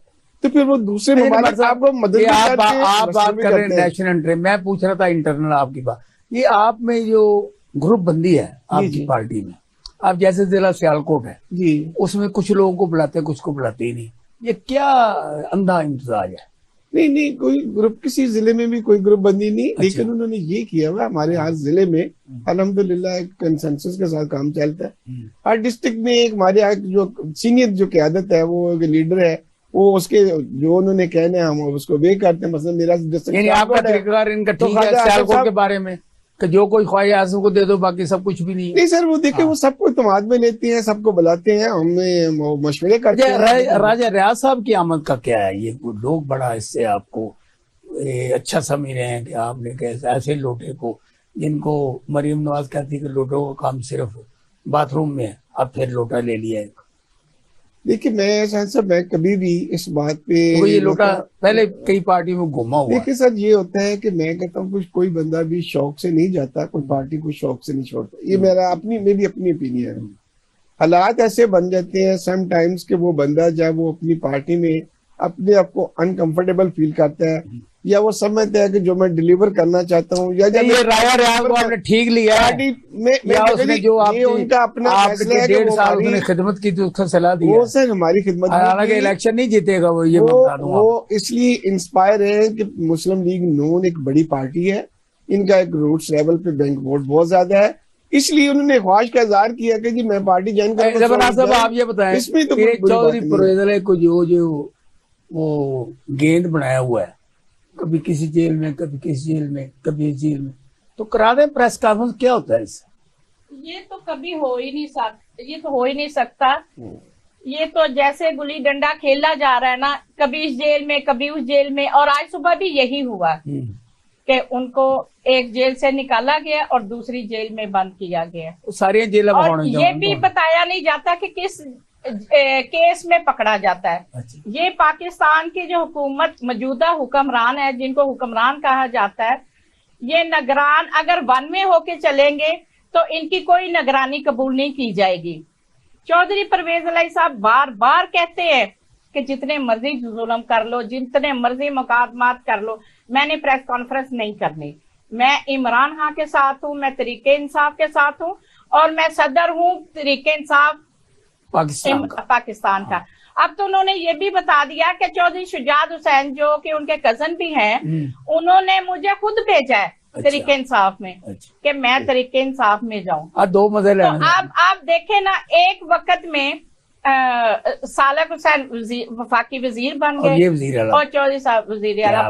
तो फिर वो दूसरे ममालिक आपको मदद भी करते हैं। आप बात कर रहे हैं नेशनल इंटरेस्ट, मैं पूछ रहा था इंटरनल आपकी बात। ये आप में जो ग्रुप बंदी है आपकी पार्टी में, आप जैसे जिला सियालकोट है जी, उसमें कुछ लोगों को बुलाते हैं, कुछ को बुलाते ही नहीं, ये क्या अंधा इम्तिजाज है? नहीं, कोई ग्रुप, किसी जिले में भी कोई ग्रुप बंदी नहीं। अच्छा। लेकिन उन्होंने ये किया हुआ हमारे हर जिले में अल्हम्दुलिल्लाह एक कंसेंसस के साथ काम चलता है। हर डिस्ट्रिक्ट में एक हमारे यहाँ जो सीनियर जो क़यादत है, वो एक लीडर है, वो उसके जो उन्होंने कहना है हम उसको वे करते हैं। मतलब मेरा आपका तरीकाकार इनका ठीक है सियालकोट के बारे में कि जो कोई ख्वाहिश को दे दो, बाकी सब कुछ भी नहीं सर। वो देखिए वो सबको इत्मीनान में लेते हैं, सबको बुलाते हैं, हमें मशवरे करते हैं। राजा रियाज साहब की आमद का क्या है? ये लोग बड़ा इससे आपको अच्छा समझ रहे हैं कि आपने कैसे ऐसे लोटे को, जिनको मरीम नवाज कहती कि लोटों का काम सिर्फ बाथरूम में है, अब फिर लोटा ले लिया है। देखिए मैं कभी भी इस बात पे तो ये लोटा पहले कई पार्टी में घुमा हुआ। देखिए सर, ये होता है कि मैं कहता हूँ कुछ कोई बंदा भी शौक से नहीं जाता, कोई पार्टी को शौक से नहीं छोड़ता। ये मेरी अपनी ओपिनियन है। हालात ऐसे बन जाते हैं समटाइम्स कि वो बंदा जब वो अपनी पार्टी में अपने आप को अनकंफर्टेबल फील करता है, या वो समझता है कि जो मैं डिलीवर करना चाहता हूँ, या जब ये राया रियाज को आपने ठीक लिया है, या उसने जो उनका अपना फैसला है, 1.5 साल उसने खिदमत की तो उसका सलाह दी, वो सर हमारी खिदमत, हालांकि इलेक्शन नहीं जीतेगा वो इसलिए इंस्पायर है कि मुस्लिम लीग नून एक बड़ी पार्टी है, इनका एक रूट्स लेवल पे बैंक वोट बहुत ज्यादा है, इसलिए उन्होंने ख्वाहिश का इजहार किया कि जी मैं पार्टी ज्वाइन करूंगा। आप ये बताएं, इसमें तो चौधरी परवेज को जो वो गेंद बनाया हुआ है, कभी किसी जेल में, कभी किसी जेल में, कभी इस जेल में, तो करा दें प्रेस कॉन्फ्रेंस। क्या होता है इससे? ये तो कभी हो ही नहीं सकता, ये तो हो ही नहीं सकता। ये तो जैसे गुल्ली डंडा खेला जा रहा है ना, कभी इस जेल में, कभी उस जेल में, और आज सुबह भी यही हुआ कि उनको एक जेल से निकाला गया और दूसरी जेल में बंद किया गया। सारी जेल और ये भी बताया नहीं जाता कि किस केस में पकड़ा जाता है। अच्छा। ये पाकिस्तान की जो हुकूमत मौजूदा हुक्मरान है, जिनको हुक्मरान कहा जाता है, ये निगरान अगर वन में होके चलेंगे तो इनकी कोई निगरानी कबूल नहीं की जाएगी। चौधरी परवेज इलाही साहब बार बार कहते हैं कि जितने मर्जी जुल्म कर लो, जितने मर्जी मुकादमात कर लो, मैंने प्रेस कॉन्फ्रेंस नहीं करनी। मैं इमरान खान के साथ हूँ, मैं तरीके इंसाफ के साथ हूँ, और मैं सदर हूँ तरीके इंसाफ पाकिस्तान का। अब तो उन्होंने ये भी बता दिया कि चौधरी शुजात हुसैन जो कि उनके कजन भी हैं, उन्होंने मुझे खुद भेजा है तरीके इंसाफ में कि मैं तरीके इंसाफ में जाऊं। 2 मजे तो आप देखें ना, एक वक्त में सालक हुसैन वफाकी वजीर बन गए और चौधरी साहब वजीर आला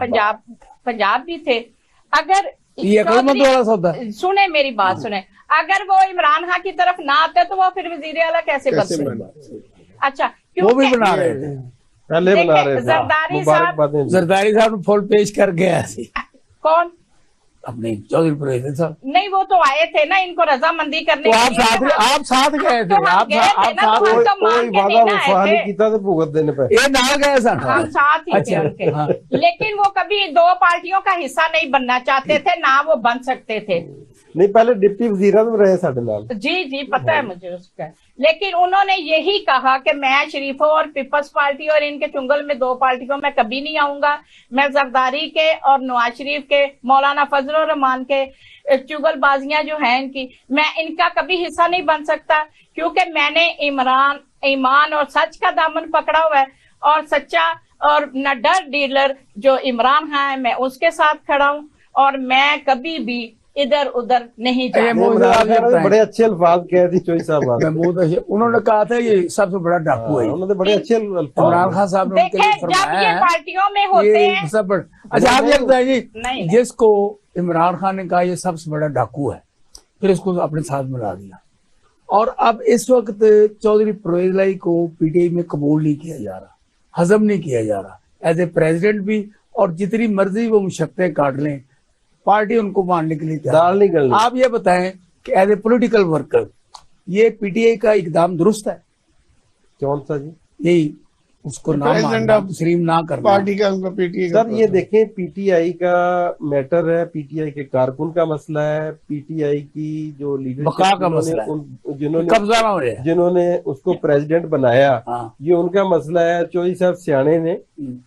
पंजाब भी थे। अगर सुने मेरी बात सुने, अगर वो इमरान खान की तरफ ना आते तो वो फिर वजीर आला कैसे बन सकते? अच्छा, वो भी बना रहे थे, पहले बना रहे थे। जरदारी साहब फुल पेश कर गया। कौन? अपने चौधरी परवेज साहब नहीं, वो तो आए थे ना इनको रजामंदी करने। तो आप साथ गए थे? ये ना गए सर, हम साथ ही थे उनके। लेकिन वो कभी 2 पार्टियों का हिस्सा नहीं बनना चाहते थे, ना वो बन सकते थे। नहीं, पहले डिप्टी वजीर में रहे साढ़े नाल। जी पता है मुझे उसका। लेकिन उन्होंने यही कहा कि मैं शरीफों और पीपल्स पार्टी और इनके चुंगल में 2 पार्टियों में कभी नहीं आऊंगा। मैं जरदारी के और नवाज शरीफ के, मौलाना फजल रहमान के चुगलबाजियां जो हैं इनकी, मैं इनका कभी हिस्सा नहीं बन सकता, क्योंकि मैंने ईमान और सच का दामन पकड़ा हुआ है, और सच्चा और न डर डीलर जो इमरान खान है, मैं उसके साथ खड़ा हूँ, और मैं कभी भी इधर उधर नहीं जाता। बड़े अच्छे अल्फाज कह दी चोई साहब। उन्होंने कहा था ये सबसे बड़ा डाकू है। उन्होंने बड़े अच्छे इमरान खान साहब ने उनके लिए फरमाया है, पार्टियों में होते हैं सब। अच्छा, आप ये बताइए, जिसको इमरान खान ने कहा ये सबसे बड़ा डाकू है, फिर इसको अपने साथ मिला दिया, और अब इस वक्त चौधरी परवेज इलाही को पीटीआई में कबूल नहीं किया जा रहा। हजम नहीं किया जा रहा एज ए प्रेसिडेंट भी, और जितनी मर्जी वो मुशक्क़तें काट लें पार्टी उनको मानने के लिए दाल नहीं गलनी। आप ये बताएं कि एज ए पॉलिटिकल वर्कर ये पीटीआई का इकदाम दुरुस्त है? कौन सा जी? यही उसको ना प्रेसिडेंट मानना, ऑफ तस्लीम ना करना। पार्टी का उनका पीटीआई सर ये देखें, पीटीआई का मैटर है, पीटीआई के कारकुन का मसला है, पीटीआई की जो बका का मसला है, कब्जा ना हो रहा है, जिन्होंने उसको प्रेसिडेंट बनाया, हाँ। ये उनका मसला है। चौधरी साहब सियाने ने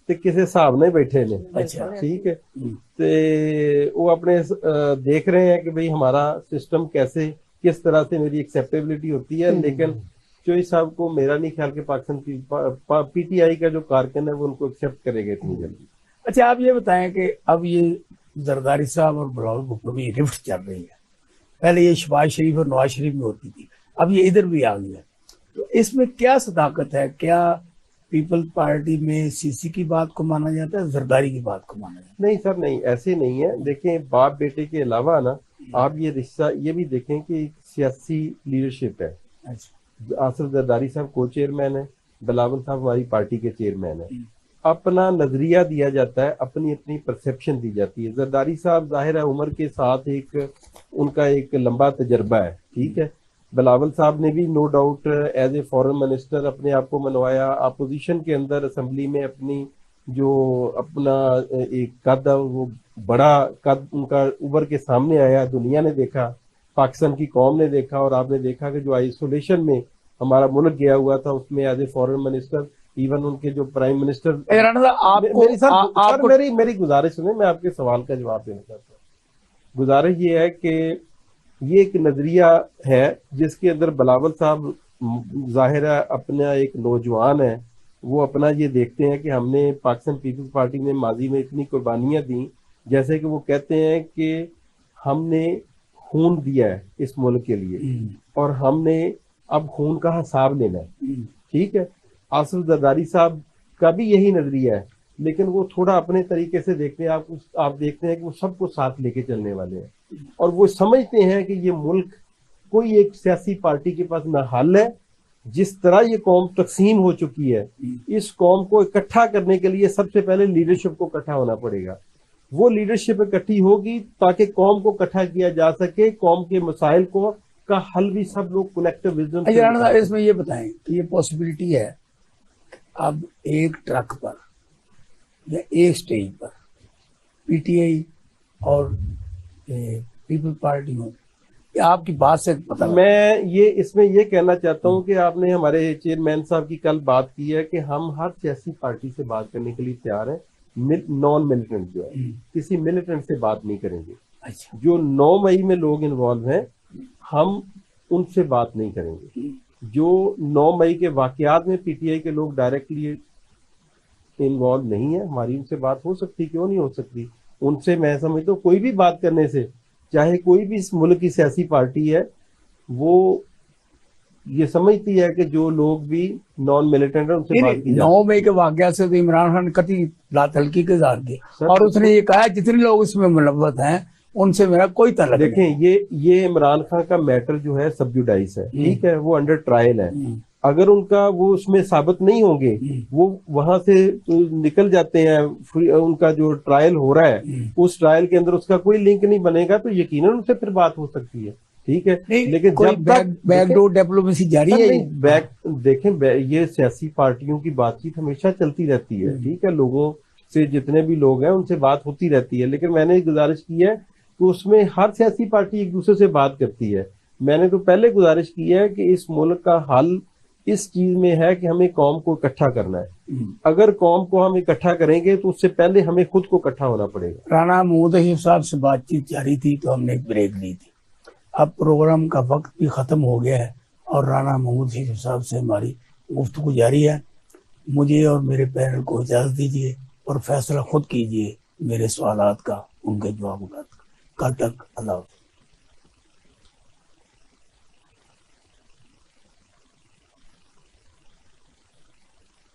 ते किसी हिसाब नहीं बैठे ने, अच्छा। ठीक है, ते वो अपने देख रहे हैं कि भाई हमारा सिस्टम कैसे, किस तरह से मेरी एक्सेप्टेबिलिटी होती है। लेकिन चौधरी साहब को मेरा नहीं ख्याल कि पाकिस्तान की पीटीआई का जो कारकुन है वो उनको एक्सेप्ट करेगा इतनी जल्दी। अच्छा, आप ये बताएं कि अब ये जरदारी साहब और बिलावल भुट्टो में रिफ्ट चल रही है। पहले ये शहबाज शरीफ और नवाज शरीफ में होती थी, अब ये इधर भी आ गई है। तो इसमें क्या सदाकत है? क्या पीपल्स पार्टी में सीसी की बात को माना जाता है, जरदारी की बात को माना जाता है? नहीं सर, नहीं, ऐसे नहीं है। देखें, बाप बेटे के अलावा ना आप ये रिश्ता ये भी देखें कि एक सियासी लीडरशिप है। अच्छा। आसिफ जरदारी साहब को चेयरमैन है, बिलावल साहब हमारी पार्टी के चेयरमैन है। अपना नजरिया दिया जाता है, अपनी अपनी परसेप्शन दी जाती है। जरदारी साहब जाहिर है उम्र के साथ एक उनका एक लंबा तजर्बा है, ठीक है। बिलावल साहब ने भी no doubt as a foreign minister अपने आप को मनवाया, अपोजिशन के अंदर असेंबली में अपनी जो अपना एक कद वो बड़ा कद उनका उभर के सामने आया, दुनिया ने देखा, पाकिस्तान की कौम ने देखा, और आपने देखा कि जो आइसोलेशन में हमारा मुल्क गया हुआ था उसमें as a foreign minister, even उनके जो प्राइम मिनिस्टर। मेरी गुजारिश सुने, मैं आपके सवाल का जवाब देना चाहता हूँ। गुजारिश ये है कि ये एक नजरिया है जिसके अंदर बिलावल साहब जाहिर है अपना एक नौजवान है, वो अपना ये देखते हैं कि हमने पाकिस्तान पीपल्स पार्टी ने माजी में इतनी कुर्बानियां दी, जैसे कि वो कहते हैं कि हमने खून दिया है इस मुल्क के लिए और हमने अब खून का हिसाब लेना है, ठीक है। आसिफ जरदारी साहब का भी यही नजरिया है, लेकिन वो थोड़ा अपने तरीके से देखते हैं। आप देखते हैं कि वो सबको साथ लेके चलने वाले हैं, और वो समझते हैं कि ये मुल्क कोई एक सियासी पार्टी के पास ना हल है। जिस तरह ये कौम तकसीम हो चुकी है, इस कौम को इकट्ठा करने के लिए सबसे पहले लीडरशिप को इकट्ठा होना पड़ेगा। वो लीडरशिप इकट्ठी होगी ताकि कौम को इकट्ठा किया जा सके, कौम के मसाइल को का हल भी सब लोग कलेक्टिव विजडम। इसमें ये बताएं कि ये पॉसिबिलिटी है अब एक ट्रक पर या एक स्टेज पर पीटीआई और पीपल पार्टी हो, आपकी बात से पता मैं ये इसमें ये कहना चाहता हूँ कि आपने हमारे चेयरमैन साहब की कल बात की है कि हम हर सियासी पार्टी से बात करने के लिए तैयार हैं। नॉन मिलिटेंट जो है, किसी मिलिटेंट से बात नहीं करेंगे। अच्छा। जो 9 मई में लोग इन्वॉल्व हैं हम उनसे बात नहीं करेंगे। जो 9 मई के वाकयात में पीटीआई के लोग डायरेक्टली इन्वॉल्व नहीं है, हमारी उनसे बात हो सकती, क्यों नहीं हो सकती? उनसे मैं समझता हूँ कोई भी बात करने से, चाहे कोई भी इस मुल्क की सियासी पार्टी है, वो ये समझती है कि जो लोग भी नॉन मिलिटेंट है उनसे बात की 9 मई के वाकया से तो इमरान खान कति लात हल्की के जार दी, और उसने ये कहा जितने लोग इसमें मुलव्वस हैं उनसे मेरा कोई ताल्लुक नहीं। देखें, ये इमरान खान का मैटर जो है सबजुडाइज है, ठीक है, वो अंडर ट्रायल है। अगर उनका वो उसमें साबित नहीं होंगे, वो वहां से निकल जाते हैं, उनका जो ट्रायल हो रहा है उस ट्रायल के अंदर उसका कोई लिंक नहीं बनेगा, तो यकीनन उनसे फिर बात हो सकती है, ठीक है। लेकिन जब तक बैकडोर डिप्लोमेसी जारी है, देखें ये सियासी पार्टियों की बातचीत हमेशा चलती रहती है, ठीक है। लोगों से जितने भी लोग हैं उनसे बात होती रहती है, लेकिन मैंने गुजारिश की है कि उसमें हर सियासी पार्टी एक दूसरे से बात करती है। मैंने तो पहले गुजारिश की है कि इस मुल्क का हल इस चीज में है कि हमें कौम को इकट्ठा करना है। अगर कौम को हम इकट्ठा करेंगे तो उससे पहले हमें खुद को इकट्ठा होना पड़ेगा। राना महमूद हसीफ साहब से बातचीत जारी थी तो हमने एक ब्रेक ली थी। अब प्रोग्राम का वक्त भी खत्म हो गया है और राना महमूद हसीफ साहब से हमारी गुफ्तगू जारी है। मुझे और मेरे पैनल को इजाजत दीजिए और फैसला खुद कीजिए मेरे सवालात का, उनके जवाब का। कल तक अल्लाह।